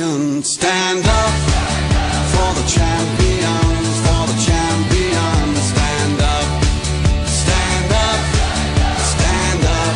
champion. Stand up for the champions, for the champions. Stand up, stand up, stand up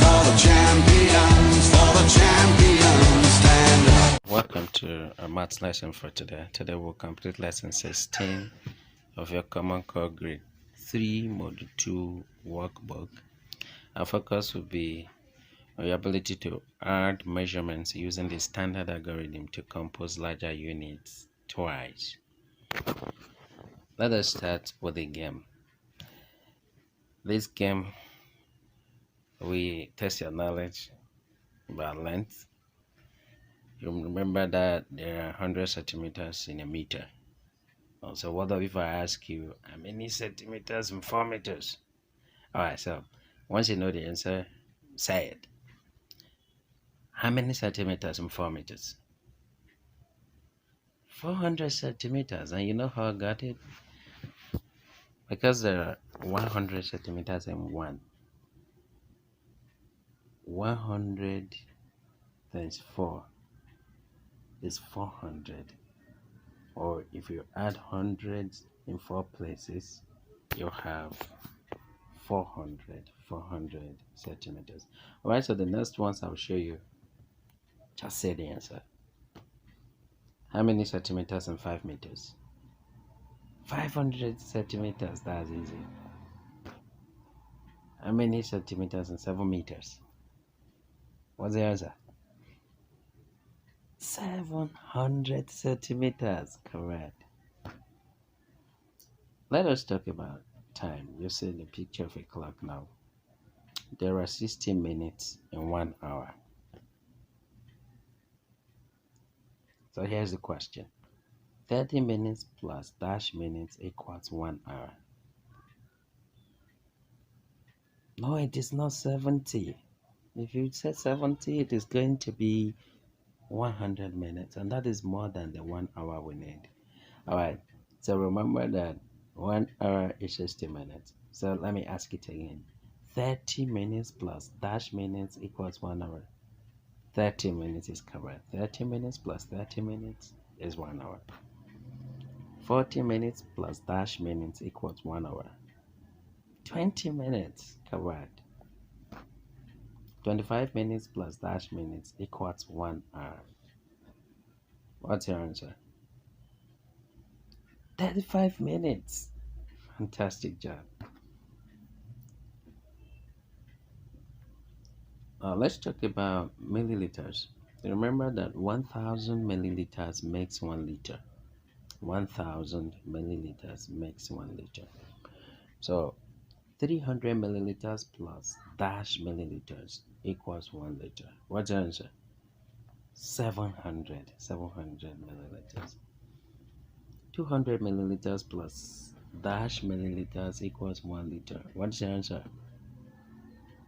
for the champions, for the champions. Stand up. Welcome to a maths lesson for today. Today we'll complete lesson 16 of your Common Core Grade 3 Module 2 workbook. Our focus will be on your ability to add measurements using the standard algorithm to compose larger units twice. Let us start with a game. This game, we test your knowledge about length. You remember that there are 100 centimeters in a meter. So what if I ask you how many centimeters in 4 meters? Alright, so once you know the answer, say it. How many centimeters in 4 meters? 400 centimeters. And you know how I got it? Because there are 100 centimeters in 1. 100 times 4 is 400. Or if you add hundreds in 4 places, you have 400 centimeters. Alright, so the next ones I'll show you. Just say the answer. How many centimeters in 5 meters? 500 centimeters. That's easy. How many centimeters in 7 meters? What's the answer? 700 centimeters. Correct. Let us talk about time. You see the picture of a clock now. There are 60 minutes in 1 hour. So here's the question. 30 minutes plus dash minutes equals 1 hour. No, it is not 70. If you say 70, it is going to be 100 minutes, and that is more than the 1 hour we need. Alright, so remember that 1 hour is 60 minutes. So let me ask it again. 30 minutes plus dash minutes equals 1 hour. 30 minutes is correct. 30 minutes plus 30 minutes is 1 hour. 40 minutes plus dash minutes equals 1 hour. 20 minutes, correct. 25 minutes plus dash minutes equals 1 hour. What's your answer? 35 minutes. Fantastic job. Let's talk about milliliters. Remember that 1000 milliliters makes 1 liter. 1000 milliliters makes 1 liter. So 300 milliliters plus dash milliliters equals 1 liter. What's the answer? 700 milliliters. 200 milliliters plus dash milliliters equals 1 liter. What's the answer?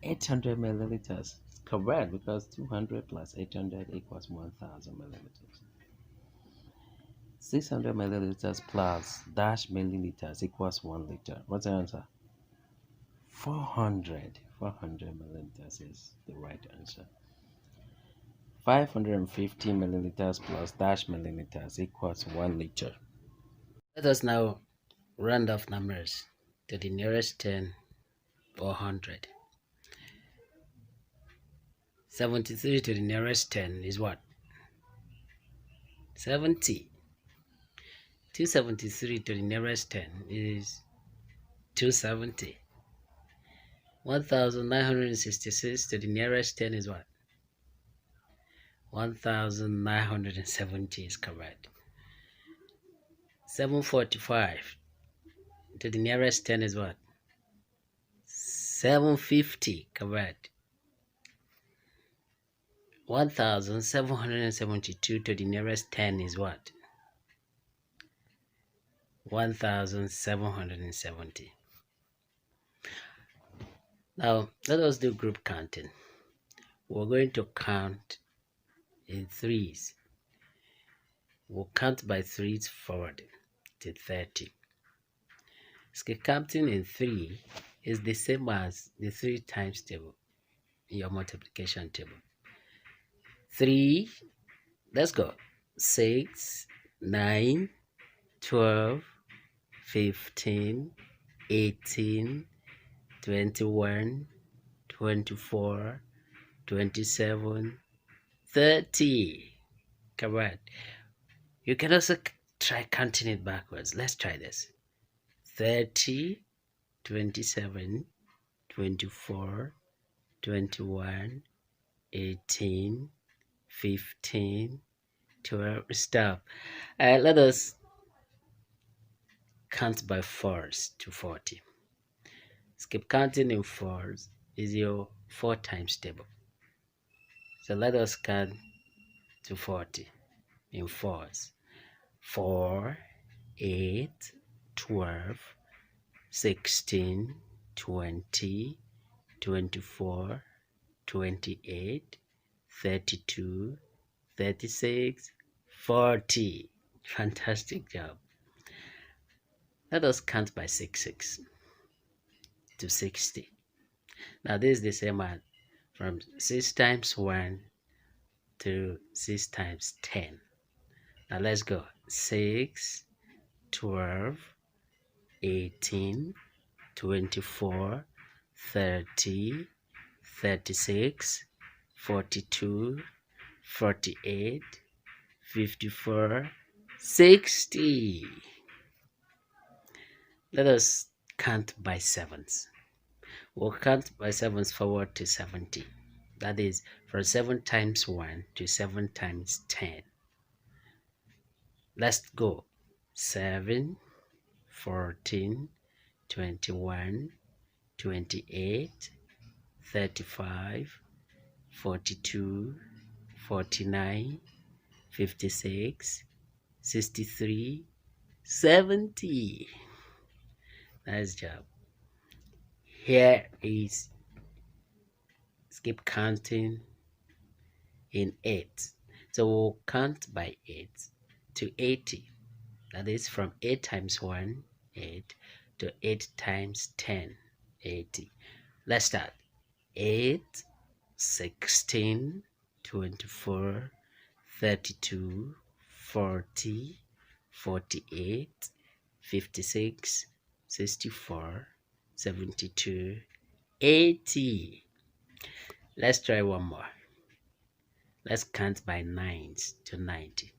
800 milliliters. Correct, because 200 plus 800 equals 1000 milliliters. 600 milliliters plus dash milliliters equals 1 liter. What's the answer? 400 milliliters is the right answer. 550 milliliters plus dash milliliters equals 1 liter. Let us now round off numbers to the nearest 10 or 100. 73 to the nearest 10 is what? 70. 273 to the nearest 10 is 270. 1966 to the nearest 10 is what? 1970 is correct. 745 to the nearest 10 is what? 750, correct. 1772 to the nearest 10 is what? 1770. Now, let us do group counting. We're going to count in threes. We'll count by threes forward to 30. Scale counting in 3 is the same as the 3 times table in your multiplication table. 3 Let's go. 6, 9, 12, 15, 18, 21, 24, 27, 30. Come on. You can also try counting it backwards. Let's try this. 30, 27, 24, 21, 18, 15, 12. Stop. Let us count by fours to 40. Skip counting in fours is your 4 times table. So let us count to 40 in fours. 4, 8, 12, 16, 20, 24, 28, 32, 36, 40. Fantastic job. Let us count by 6 to 60. Now this is the same as from 6 times 1 to 6 times 10. Now let's go. 6, 12, 18, 24, 30, 36, 42, 48, 54, 60. Let us count by sevens. We'll count by sevens forward to 70. That is from 7 times 1 to 7 times 10. Let's go. 7, 14, 21, 28, 35, 42, 49, 56, 63, 70. Nice job. Here is skip counting in 8. So we'll count by 8 to 80. That is from 8 times 1, 8, to 8 times 10, 80. Let's start. 8, 16, 24, 32, 40, 48, 56, 64, 72, 80. Let's try one more. Let's count by 9s to 90.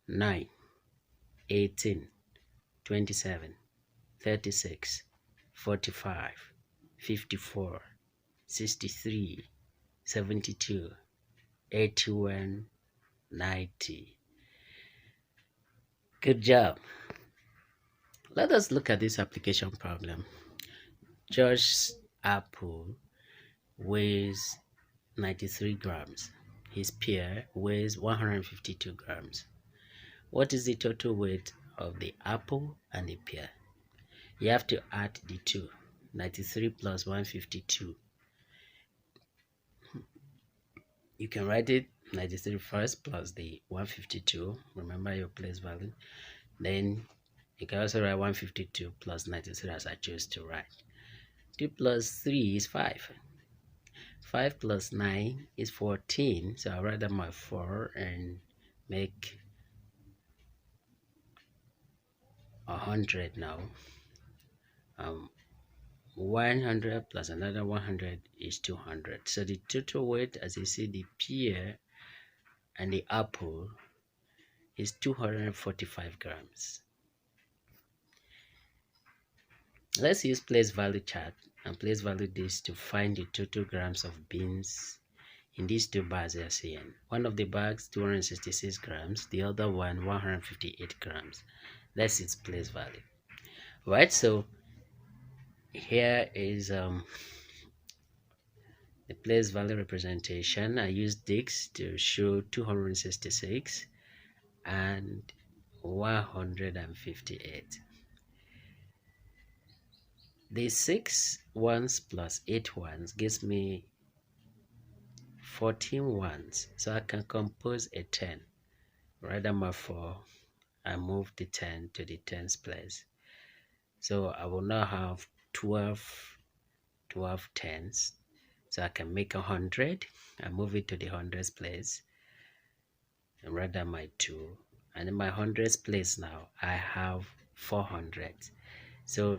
9, 18, 27, 36, 45, 54, 63, 72, 81, 90. Good job. Let us look at this application problem. Josh's apple weighs 93 grams. His pear weighs 152 grams. What is the total weight of the apple and the pear? You have to add the two. 93 plus 152. You can write it 93 first plus the 152. Remember your place value. Then you can also write 152 plus 93 as I chose to write. 2 plus 3 is 5. 5 plus 9 is 14. So I'll write down my 4 and make 100 now. 100 plus another 100 is 200. So the total weight, as you see, the pear and the apple is 245 grams. Let's use place value chart and place value this to find the total grams of beans in these two bags you are seeing. One of the bags 266 grams, the other one 158 grams. That's its place value. Right, so here is the place value representation. I used Dix to show 266 and 158. The 6 ones plus 8 ones gives me 14 ones, so I can compose a 10. Write down my 4 and move the 10 to the tens place. So I will now have 12 tens. So I can make 100 and move it to the hundreds place. and write down my 2. And in my hundreds place now, I have 400. So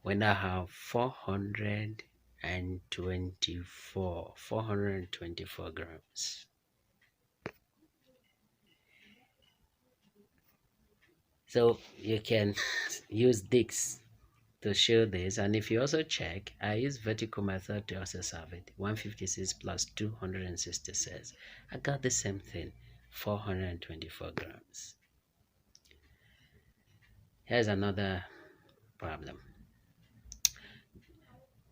when I have 424 grams. So you can use Dix to show this, and if you also check, I use vertical method to also solve it. 156 plus 266. I got the same thing, 424 grams. Here's another problem.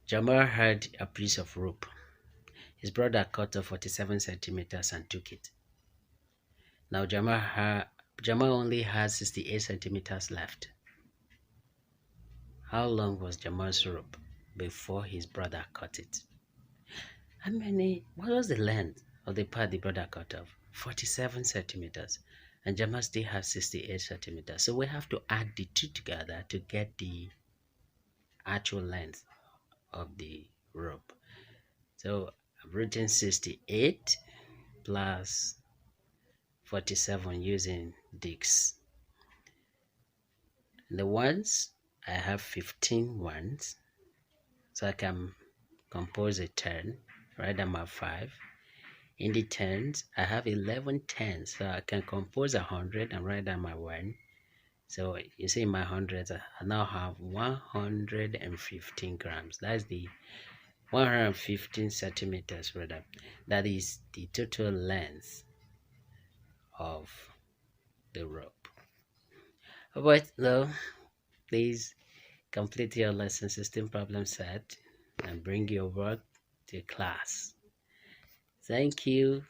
Jamal had a piece of rope. His brother cut off 47 centimeters and took it. Now Jamal only has 68 centimeters left. How long was Jamal's rope before his brother cut it? What was the length of the part the brother cut off? 47 centimeters. And Jamal still has 68 centimeters. So we have to add the two together to get the actual length of the rope. So I've written 68 plus 47 using Dix. The ones, I have 15 ones, so I can compose a 10, write them at 5. In the tens, I have 11 tens, so I can compose 100 and write down my 1. So you see in my hundreds, I now have 115 grams. That's the 115 centimeters rather. That is the total length of the rope. But though, please complete your lesson 16 problem set and bring your work to class. Thank you.